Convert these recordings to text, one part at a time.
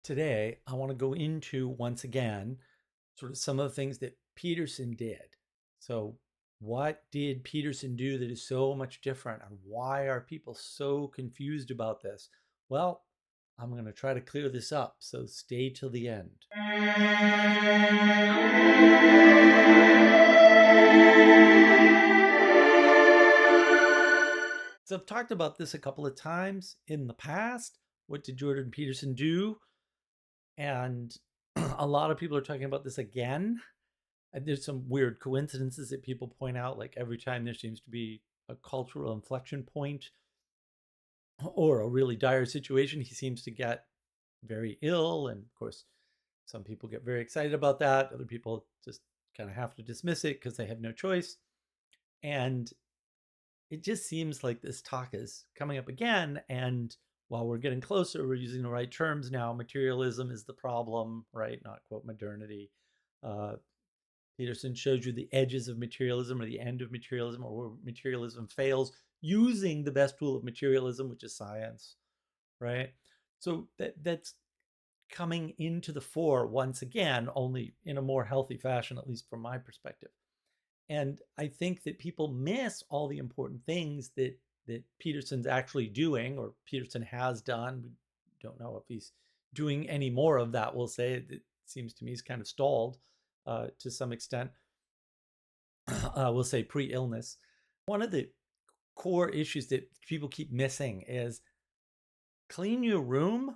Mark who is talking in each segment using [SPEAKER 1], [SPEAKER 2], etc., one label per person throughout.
[SPEAKER 1] Today, I want to go into once again sort of some of the things that Peterson did. So, what did Peterson do that is so much different, and why are people so confused about this? Well, I'm going to try to clear this up, so stay till the end. So, I've talked about this a couple of times in the past. What did Jordan Peterson do? And a lot of people are talking about this again. And there's some weird coincidences that people point out, like every time there seems to be a cultural inflection point or a really dire situation, he seems to get very ill. And of course, some people get very excited about that. Other people just kind of have to dismiss it because they have no choice. And it just seems like this talk is coming up again. And while we're getting closer, we're using the right terms now. Materialism is the problem, right? Not quote modernity. Uh, Peterson shows you the edges of materialism or the end of materialism or where materialism fails using the best tool of materialism, which is science, right? So that's coming into the fore once again, only in a more healthy fashion, at least from my perspective. And I think that people miss all the important things that Peterson's actually doing, or Peterson has done. We don't know if he's doing any more of that. We'll say it seems to me he's kind of stalled to some extent. We'll say pre-illness. One of the core issues that people keep missing is clean your room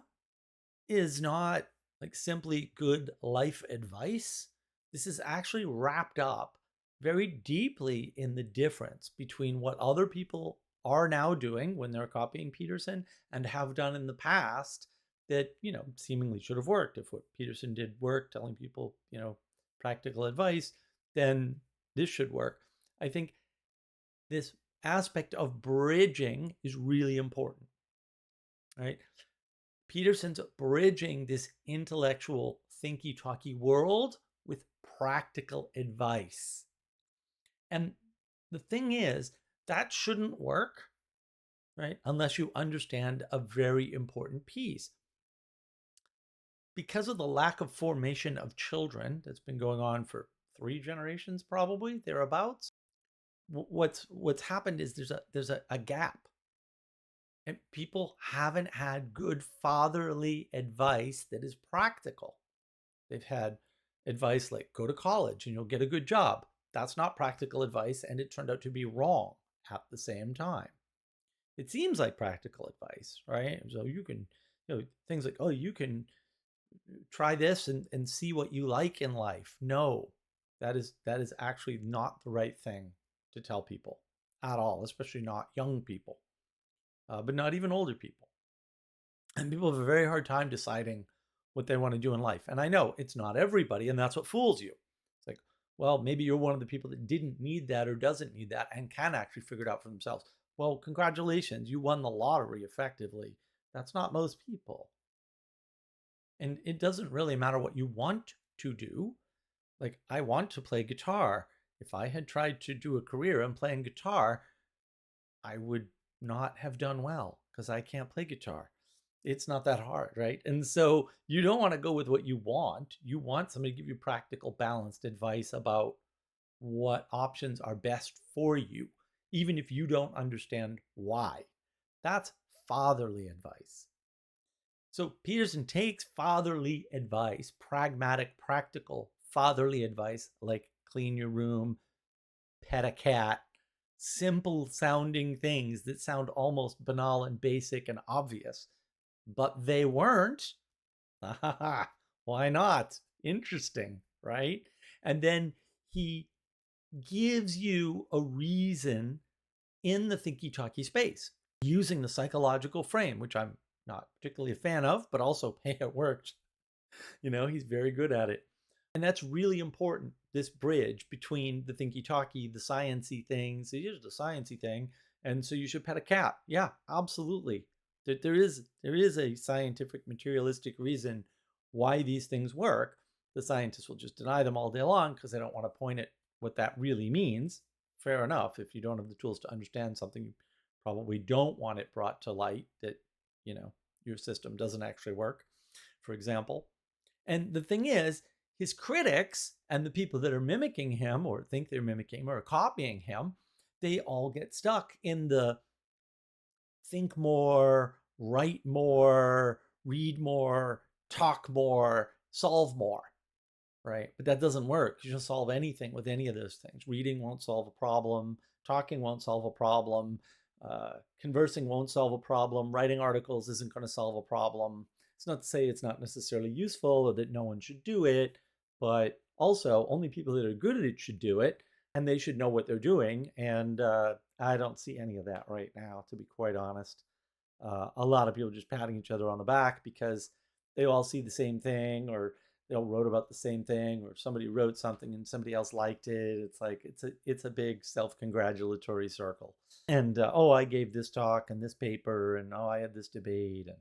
[SPEAKER 1] is not like simply good life advice. This is actually wrapped up very deeply in the difference between what other people are now doing when they're copying Peterson and have done in the past that, seemingly should have worked. If what Peterson did work, telling people, practical advice, then this should work. I think this aspect of bridging is really important, right? Peterson's bridging this intellectual, thinky, talky world with practical advice. And the thing is, that shouldn't work, right? Unless you understand a very important piece. Because of the lack of formation of children that's been going on for 3 generations, probably thereabouts, what's happened is there's a gap, and people haven't had good fatherly advice that is practical. They've had advice like go to college and you'll get a good job. That's not practical advice, and it turned out to be wrong at the same time. It seems like practical advice, right? So you can, things like, oh, you can try this and see what you like in life. No, that is actually not the right thing to tell people at all, especially not young people, but not even older people. And people have a very hard time deciding what they want to do in life. And I know it's not everybody, and that's what fools you. It's like, well, maybe you're one of the people that didn't need that or doesn't need that and can actually figure it out for themselves. Well, congratulations, you won the lottery effectively. That's not most people. And it doesn't really matter what you want to do. Like, I want to play guitar. If I had tried to do a career in playing guitar, I would not have done well because I can't play guitar. It's not that hard, right? And so you don't want to go with what you want. You want somebody to give you practical, balanced advice about what options are best for you, even if you don't understand why. That's fatherly advice. So Peterson takes fatherly advice, pragmatic, practical fatherly advice, like clean your room, pet a cat, simple sounding things that sound almost banal and basic and obvious, but they weren't. Why not? Interesting, right? And then he gives you a reason in the thinky talky space using the psychological frame, which I'm not particularly a fan of, but also, hey, it worked. He's very good at it. And that's really important, this bridge between the thinky talky, the sciencey things. So here's the sciencey thing. And so you should pet a cat. Yeah, absolutely. There is a scientific materialistic reason why these things work. The scientists will just deny them all day long because they don't want to point at what that really means. Fair enough. If you don't have the tools to understand something, you probably don't want it brought to light that, your system doesn't actually work. for example. And the thing is, his critics and the people that are mimicking him or think they're mimicking him or copying him, they all get stuck in the think more, write more, read more, talk more, solve more, right? But that doesn't work. You don't solve anything with any of those things. Reading won't solve a problem. Talking won't solve a problem. Conversing won't solve a problem. Writing articles isn't going to solve a problem. It's not to say it's not necessarily useful or that no one should do it, but also only people that are good at it should do it, and they should know what they're doing. And I don't see any of that right now, to be quite honest. A lot of people just patting each other on the back because they all see the same thing, or they all wrote about the same thing, or somebody wrote something and somebody else liked it. It's like it's a big self-congratulatory circle. And oh, I gave this talk and this paper, and oh, I had this debate, and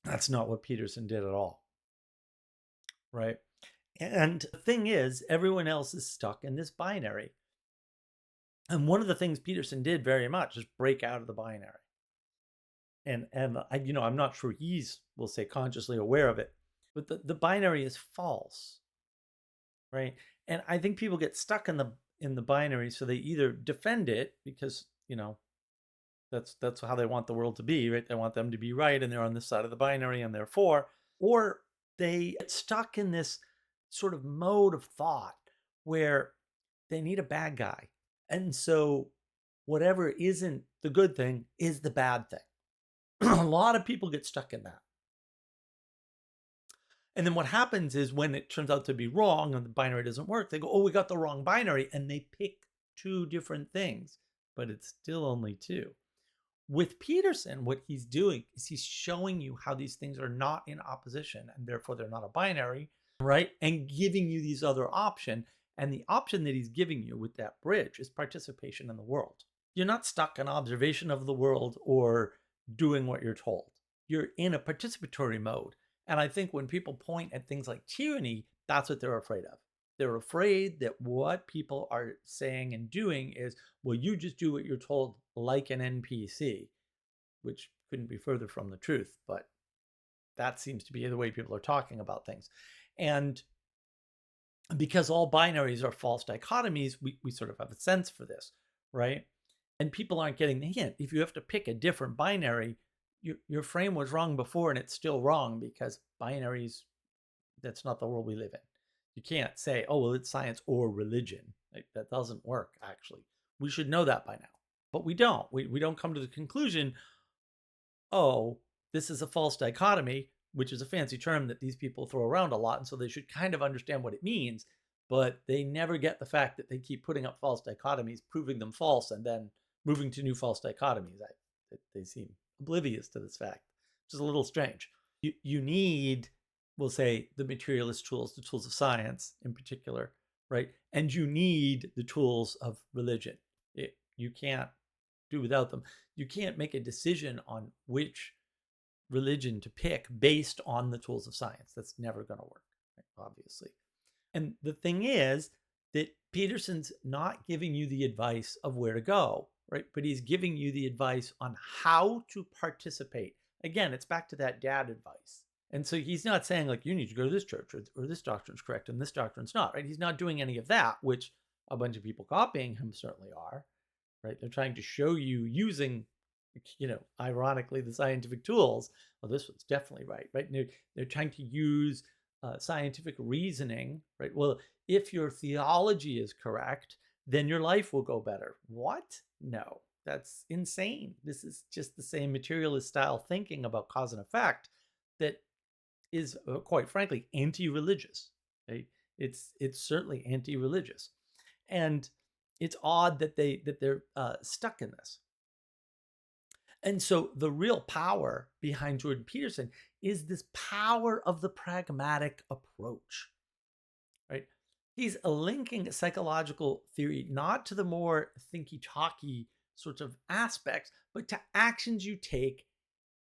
[SPEAKER 1] that's not what Peterson did at all, right? And the thing is, everyone else is stuck in this binary. And one of the things Peterson did very much is break out of the binary. And I'm not sure he's, we'll say, consciously aware of it, but the binary is false, right? And I think people get stuck in the binary, so they either defend it because that's how they want the world to be, right? They want them to be right, and they're on this side of the binary, and therefore, or they get stuck in this sort of mode of thought where they need a bad guy, and so whatever isn't the good thing is the bad thing. A lot of people get stuck in that. And then what happens is when it turns out to be wrong and the binary doesn't work, they go, oh, we got the wrong binary. And they pick two different things, but it's still only two. With Peterson, what he's doing is he's showing you how these things are not in opposition and therefore they're not a binary, right? And giving you these other options. And the option that he's giving you with that bridge is participation in the world. You're not stuck in observation of the world or doing what you're told. You're in a participatory mode. And I think when people point at things like tyranny, that's what they're afraid of. They're afraid that what people are saying and doing is, well, you just do what you're told like an NPC, which couldn't be further from the truth, but that seems to be the way people are talking about things. And because all binaries are false dichotomies, we sort of have a sense for this, right? And people aren't getting the hint. If you have to pick a different binary, your frame was wrong before and it's still wrong because binaries, that's not the world we live in. You can't say, oh, well, it's science or religion. That doesn't work, actually. We should know that by now. But we don't. We don't come to the conclusion, oh, this is a false dichotomy, which is a fancy term that these people throw around a lot. And so they should kind of understand what it means. But they never get the fact that they keep putting up false dichotomies, proving them false, and then moving to new false dichotomies. They seem oblivious to this fact, which is a little strange. You need, we'll say, the materialist tools, the tools of science in particular, right? And you need the tools of religion. You can't do without them. You can't make a decision on which religion to pick based on the tools of science. That's never going to work, right? Obviously. And the thing is that Peterson's not giving you the advice of where to go, right? But he's giving you the advice on how to participate. Again, it's back to that dad advice. And so he's not saying like, you need to go to this church or this doctrine's correct and this doctrine's not, right? He's not doing any of that, which a bunch of people copying him certainly are, right? They're trying to show you using, ironically, the scientific tools. Well, this one's definitely right? And they're trying to use scientific reasoning, right? Well, if your theology is correct, then your life will go better. What? No, that's insane. This is just the same materialist style thinking about cause and effect that is, quite frankly, anti-religious. Right? It's certainly anti-religious, and it's odd that they're stuck in this. And so the real power behind Jordan Peterson is this power of the pragmatic approach, right? He's linking psychological theory not to the more thinky talky sorts of aspects, but to actions you take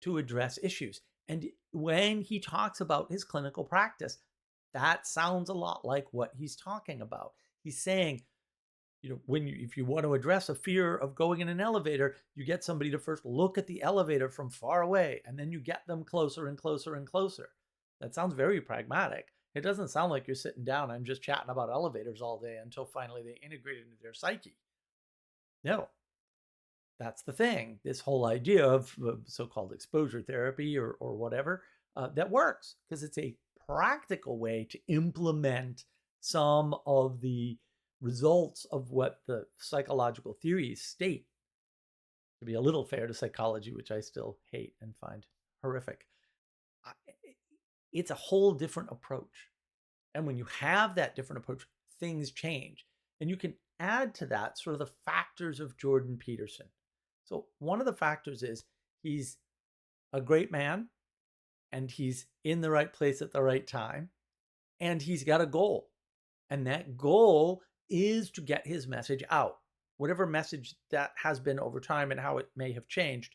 [SPEAKER 1] to address issues. And when he talks about his clinical practice, that sounds a lot like what he's talking about. He's saying, If you want to address a fear of going in an elevator, you get somebody to first look at the elevator from far away, and then you get them closer and closer and closer. That sounds very pragmatic. It doesn't sound like you're sitting down and just chatting about elevators all day until finally they integrate it into their psyche. No, that's the thing. This whole idea of so-called exposure therapy or whatever, that works because it's a practical way to implement some of the results of what the psychological theories state. To be a little fair to psychology, which I still hate and find horrific, it's a whole different approach. And when you have that different approach, things change. And you can add to that sort of the factors of Jordan Peterson. So one of the factors is he's a great man, and he's in the right place at the right time, and he's got a goal. And that goal is to get his message out. Whatever message that has been over time and how it may have changed,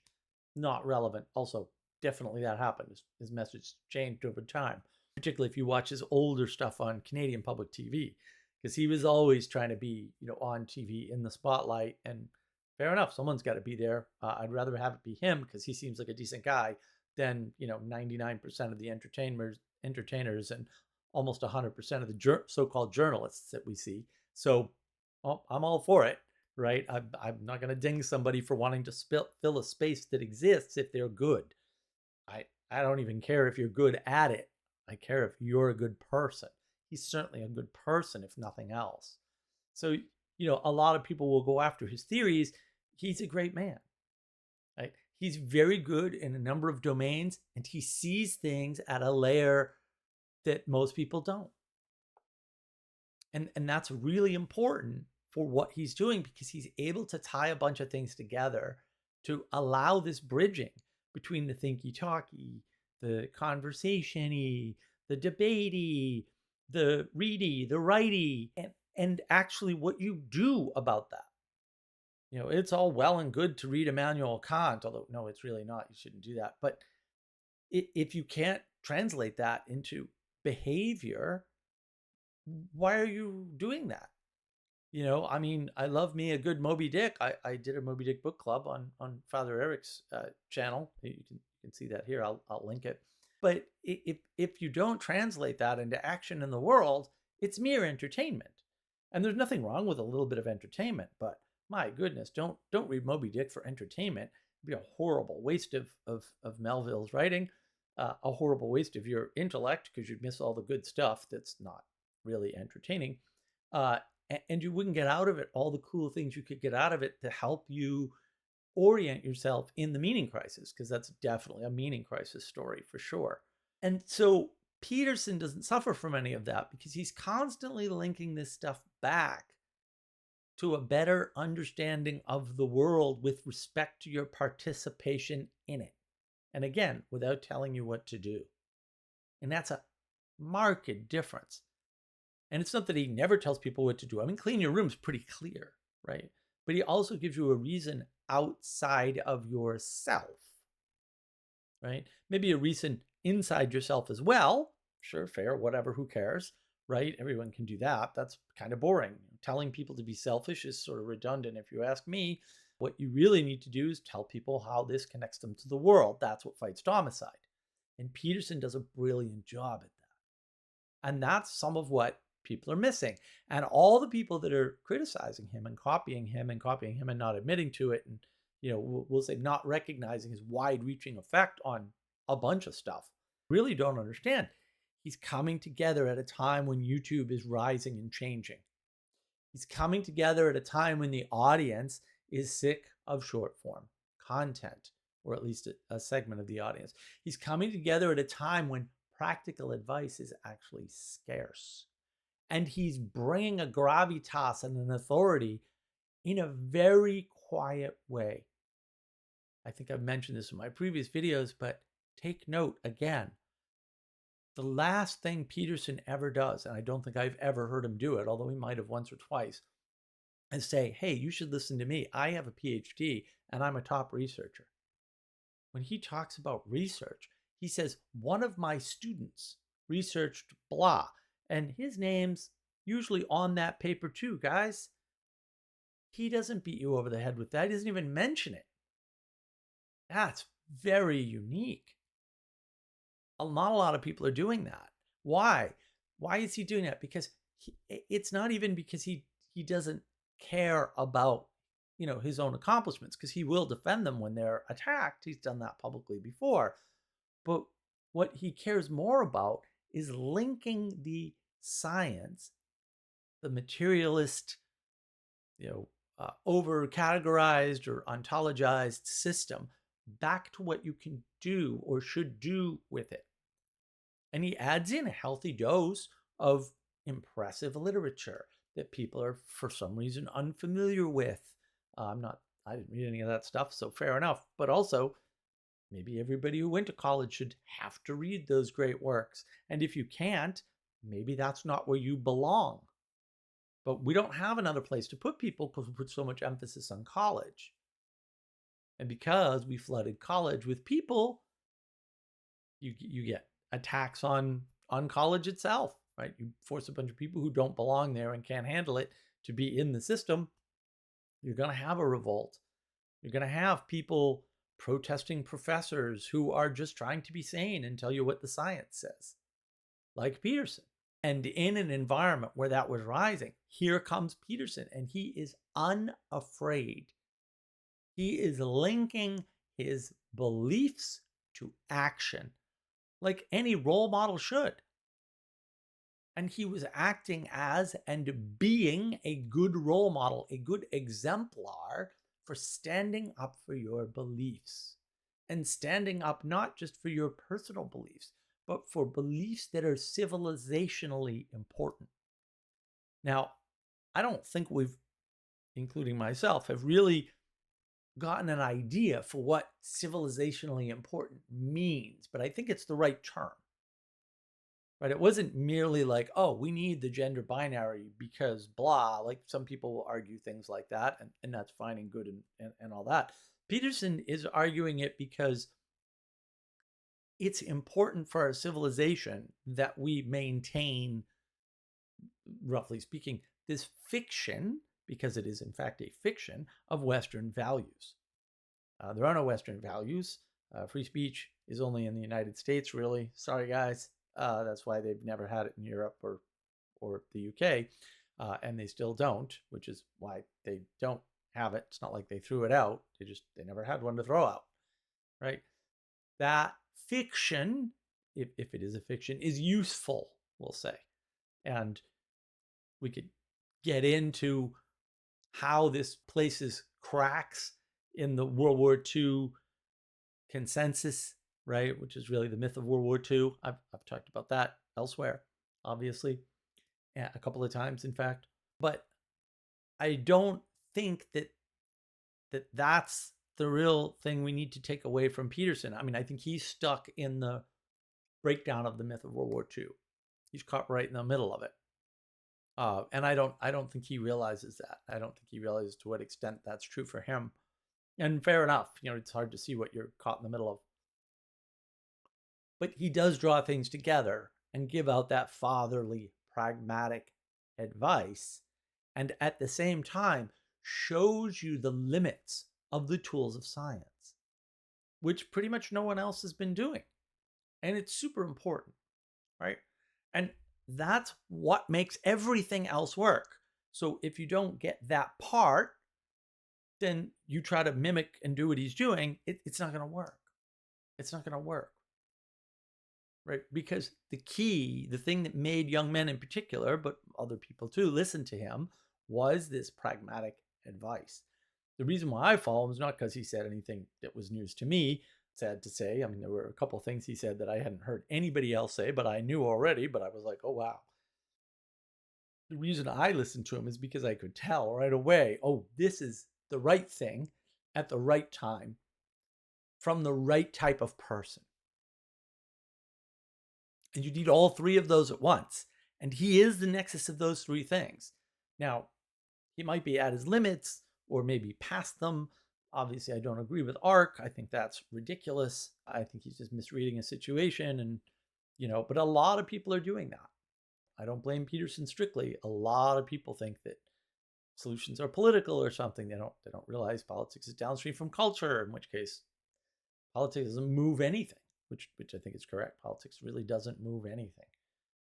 [SPEAKER 1] not relevant. Also, definitely that happened. His message changed over time, particularly if you watch his older stuff on Canadian public TV, because he was always trying to be, on TV in the spotlight. And fair enough, someone's got to be there. I'd rather have it be him because he seems like a decent guy than 99% of the entertainers and almost 100% of the so-called journalists that we see. So I'm all for it, right? I'm not going to ding somebody for wanting to fill a space that exists if they're good. I don't even care if you're good at it. I care if you're a good person. He's certainly a good person, if nothing else. So, a lot of people will go after his theories. He's a great man, right? He's very good in a number of domains, and he sees things at a layer that most people don't. And that's really important for what he's doing, because he's able to tie a bunch of things together to allow this bridging between the thinky talky, the conversation-y, the debatey, the ready, the righty, and actually what you do about that. It's all well and good to read Immanuel Kant, although no, it's really not. You shouldn't do that. But if you can't translate that into behavior, why are you doing that? I love me a good Moby Dick. I did a Moby Dick book club on Father Eric's channel. You can see that here. I'll link it. But if you don't translate that into action in the world, it's mere entertainment. And there's nothing wrong with a little bit of entertainment, but my goodness, don't read Moby Dick for entertainment. It'd be a horrible waste of Melville's writing, a horrible waste of your intellect, because you'd miss all the good stuff that's not really entertaining. And you wouldn't get out of it all the cool things you could get out of it to help you orient yourself in the meaning crisis, because that's definitely a meaning crisis story for sure. And so Peterson doesn't suffer from any of that, because he's constantly linking this stuff back to a better understanding of the world with respect to your participation in it. And again, without telling you what to do. And that's a marked difference. And it's not that he never tells people what to do. I mean, clean your room's pretty clear, right? But he also gives you a reason outside of yourself, right? Maybe a reason inside yourself as well. Sure, fair, whatever, who cares, right? Everyone can do that. That's kind of boring. Telling people to be selfish is sort of redundant if you ask me. What you really need to do is tell people how this connects them to the world. That's what fights domicide. And Peterson does a brilliant job at that. And that's some of what people are missing. And all the people that are criticizing him and copying him and not admitting to it, and we'll say not recognizing his wide-reaching effect on a bunch of stuff, really don't understand. He's coming together at a time when YouTube is rising and changing. He's coming together at a time when the audience is sick of short form content, or at least a segment of the audience. He's coming together at a time when practical advice is actually scarce. And he's bringing a gravitas and an authority in a very quiet way. I think I've mentioned this in my previous videos, but take note again. The last thing Peterson ever does, and I don't think I've ever heard him do it, although he might have once or twice, is say, hey, you should listen to me. I have a PhD and I'm a top researcher. When he talks about research, he says, one of my students researched blah. And his name's usually on that paper too, guys. He doesn't beat you over the head with that. He doesn't even mention it. That's very unique. Not a lot of people are doing that. Why? Why is he doing that? Because it's not even because he doesn't care about his own accomplishments, because he will defend them when they're attacked. He's done that publicly before. But what he cares more about is linking the science, the materialist, over categorized or ontologized system, back to what you can do or should do with it. And he adds in a healthy dose of impressive literature that people are, for some reason, unfamiliar with. I didn't read any of that stuff, so fair enough. But also, maybe everybody who went to college should have to read those great works. And if you can't, maybe that's not where you belong. But we don't have another place to put people because we put so much emphasis on college. And because we flooded college with people, you get attacks on college itself, right? You force a bunch of people who don't belong there and can't handle it to be in the system. You're going to have a revolt. You're going to have people protesting professors who are just trying to be sane and tell you what the science says, like Peterson. And in an environment where that was rising, here comes Peterson, and he is unafraid. He is linking his beliefs to action, like any role model should. And he was acting as and being a good role model, a good exemplar for standing up for your beliefs, and standing up not just for your personal beliefs, but for beliefs that are civilizationally important. Now, I don't think we've, including myself, have really gotten an idea for what civilizationally important means, but I think it's the right term. Right? It wasn't merely like, oh, we need the gender binary because blah, like some people will argue things like that, and that's fine and good and all that. Peterson is arguing it because it's important for our civilization that we maintain, roughly speaking, this fiction, because it is in fact a fiction, of Western values. There are no Western values. Free speech is only in the United States, really. Sorry, guys. That's why they've never had it in Europe or the UK, and they still don't, which is why they don't have it. It's not like they threw it out. They never had one to throw out, right? That fiction, if it is a fiction, is useful, we'll say. And we could get into how this places cracks in the World War II consensus, right? Which is really the myth of World War II. I've talked about that elsewhere, obviously, a couple of times, in fact. But I don't think that's the real thing we need to take away from Peterson. I mean, I think he's stuck in the breakdown of the myth of World War II. He's caught right in the middle of it. And I don't think he realizes that. I don't think he realizes to what extent that's true for him. And fair enough, it's hard to see what you're caught in the middle of. But he does draw things together and give out that fatherly, pragmatic advice, and at the same time shows you the limits of the tools of science, which pretty much no one else has been doing. And it's super important, right? And that's what makes everything else work. So if you don't get that part, then you try to mimic and do what he's doing, it's not going to work. It's not going to work. Right? Because the key, the thing that made young men in particular, but other people too, listen to him, was this pragmatic advice. The reason why I follow him is not because he said anything that was news to me, sad to say. I mean, there were a couple of things he said that I hadn't heard anybody else say, but I knew already, but I was like, oh, wow. The reason I listened to him is because I could tell right away, oh, this is the right thing at the right time from the right type of person. And you need all three of those at once. And he is the nexus of those three things. Now, he might be at his limits or maybe past them. Obviously, I don't agree with Ark. I think that's ridiculous. I think he's just misreading a situation. And, but a lot of people are doing that. I don't blame Peterson strictly. A lot of people think that solutions are political or something. They don't realize politics is downstream from culture, in which case politics doesn't move anything, which I think is correct. Politics really doesn't move anything.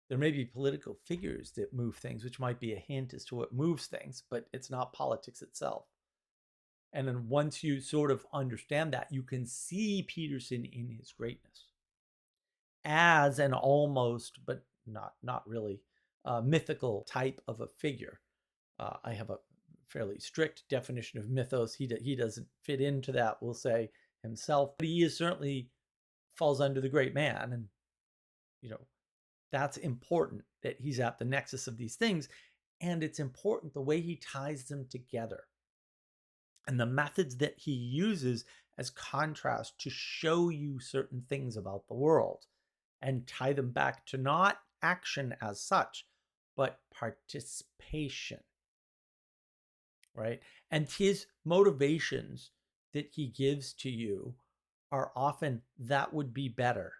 [SPEAKER 1] There may be political figures that move things, which might be a hint as to what moves things, but it's not politics itself. And then once you sort of understand that, you can see Peterson in his greatness as an almost, but not really, mythical type of a figure. I have a fairly strict definition of mythos. He doesn't fit into that, we'll say, himself, but he is certainly falls under the great man, and you know that's important that he's at the nexus of these things, and it's important the way he ties them together and the methods that he uses as contrast to show you certain things about the world and tie them back to not action as such, but participation, right? And his motivations that he gives to you are often that would be better,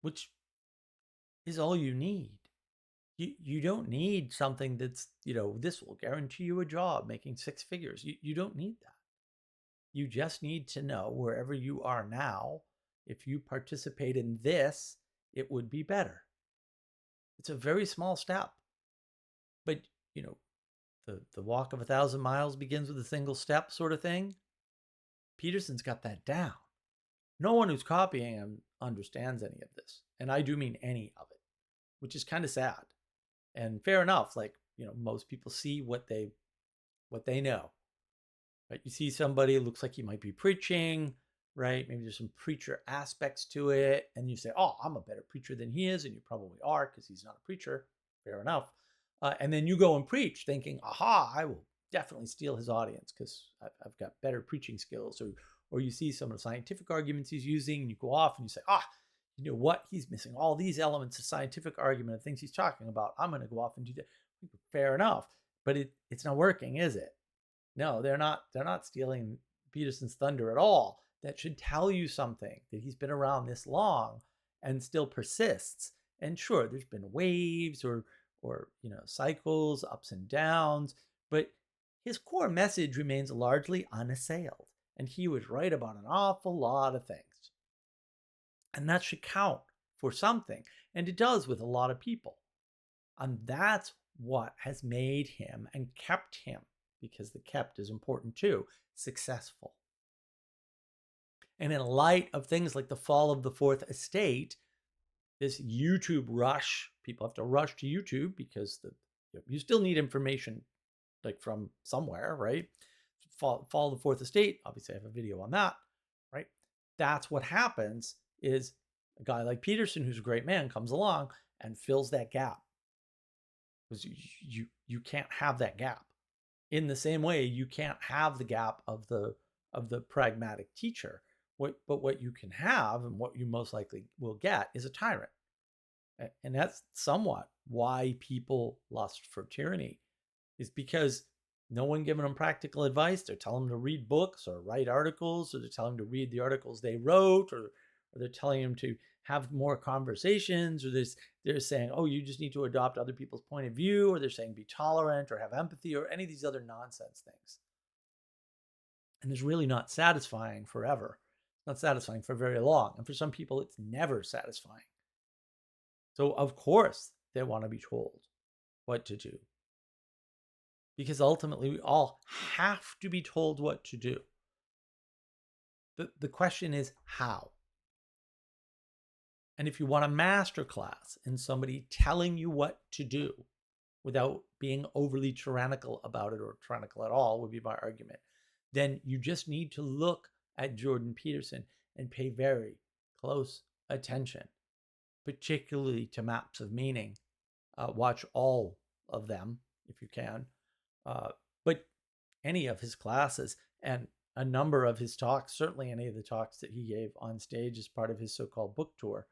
[SPEAKER 1] which is all you need. You don't need something that's, this will guarantee you a job making six figures. You don't need that. You just need to know wherever you are now, if you participate in this, it would be better. It's a very small step. But, the walk of 1,000 miles begins with a single step sort of thing. Peterson's got that down. No one who's copying him understands any of this. And I do mean any of it, which is kind of sad. And fair enough. Like, most people see what they know. Right? You see somebody, looks like he might be preaching, right? Maybe there's some preacher aspects to it. And you say, oh, I'm a better preacher than he is. And you probably are, because he's not a preacher. Fair enough. And then you go and preach thinking, aha, I will definitely steal his audience because I've got better preaching skills. Or you see some of the scientific arguments he's using, and you go off and you say, you know what? He's missing all these elements of scientific argument and things he's talking about. I'm going to go off and do that. Fair enough. But it's not working, is it? No, they're not stealing Peterson's thunder at all. That should tell you something, that he's been around this long and still persists. And sure, there's been waves or cycles, ups and downs, but his core message remains largely unassailed. And he was right about an awful lot of things. And that should count for something. And it does with a lot of people. And that's what has made him and kept him, because the kept is important too, successful. And in light of things like the fall of the Fourth Estate, this YouTube rush, people have to rush to YouTube because you still need information like from somewhere, right? Fall of the Fourth Estate, obviously I have a video on that, right? That's what happens is a guy like Peterson, who's a great man, comes along and fills that gap. Because you can't have that gap. In the same way, you can't have the gap of the pragmatic teacher. But what you can have, and what you most likely will get, is a tyrant. And that's somewhat why people lust for tyranny, is because no one giving them practical advice. They're telling them to read books or write articles, or they're telling them to read the articles they wrote, or they're telling them to have more conversations, or they're saying, oh, you just need to adopt other people's point of view, or they're saying be tolerant or have empathy, or any of these other nonsense things. And it's really not satisfying forever. It's not satisfying for very long. And for some people, it's never satisfying. So of course they want to be told what to do. Because ultimately we all have to be told what to do. The question is how. And if you want a master class in somebody telling you what to do without being overly tyrannical about it, or tyrannical at all would be my argument, then you just need to look at Jordan Peterson and pay very close attention, particularly to maps of meaning. Watch all of them if you can. But any of his classes and a number of his talks, certainly any of the talks that he gave on stage as part of his so-called book tour,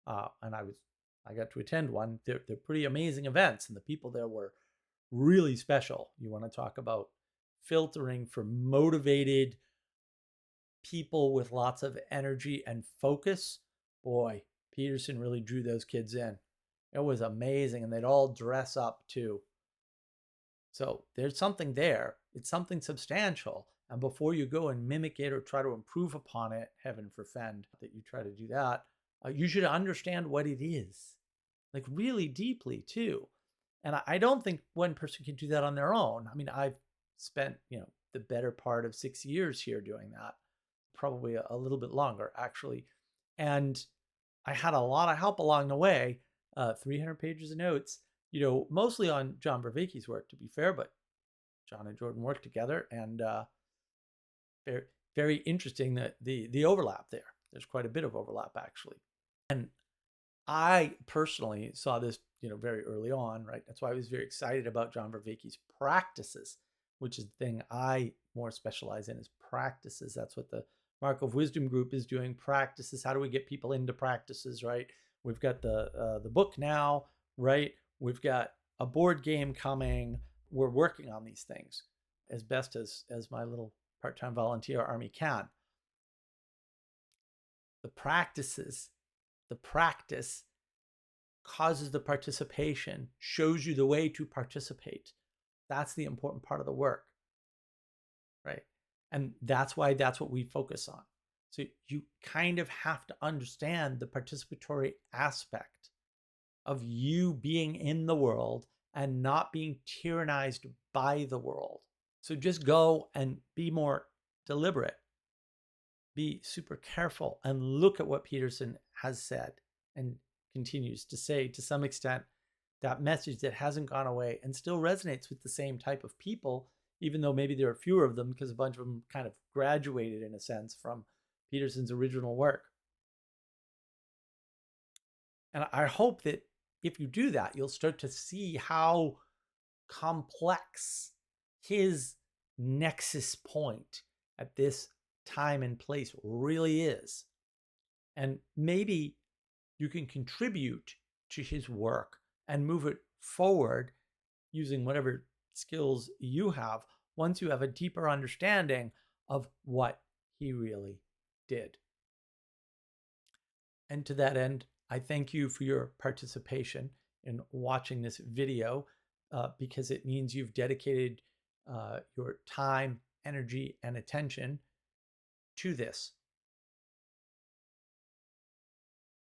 [SPEAKER 1] and I got to attend one. They're pretty amazing events, and the people there were really special. You want to talk about filtering for motivated people with lots of energy and focus? Boy, Peterson really drew those kids in. It was amazing, and they'd all dress up too. So there's something there. It's something substantial. And before you go and mimic it or try to improve upon it, heaven forfend that you try to do that, you should understand what it is, like really deeply too. And I don't think one person can do that on their own. I mean, I've spent, the better part of 6 years here doing that, probably a little bit longer actually. And I had a lot of help along the way, 300 pages of notes, mostly on John Vervaeke's work, to be fair, but John and Jordan worked together, and very, very interesting that the overlap there. There's quite a bit of overlap actually. And I personally saw this, very early on, right? That's why I was very excited about John Vervaeke's practices, which is the thing I more specialize in, is practices. That's what the Mark of Wisdom group is doing. Practices. How do we get people into practices, right? We've got the book now, right? We've got a board game coming. We're working on these things as best as my little part-time volunteer army can. The practices, the practice causes the participation, shows you the way to participate. That's the important part of the work, right? And that's what we focus on. So you kind of have to understand the participatory aspect of you being in the world and not being tyrannized by the world. So just go and be more deliberate, be super careful, and look at what Peterson has said and continues to say. To some extent, that message that hasn't gone away and still resonates with the same type of people, even though maybe there are fewer of them because a bunch of them kind of graduated in a sense from Peterson's original work. And I hope that if you do that, you'll start to see how complex his nexus point at this time and place really is. And maybe you can contribute to his work and move it forward using whatever skills you have once you have a deeper understanding of what he really did. And to that end, I thank you for your participation in watching this video, because it means you've dedicated your time, energy, and attention to this.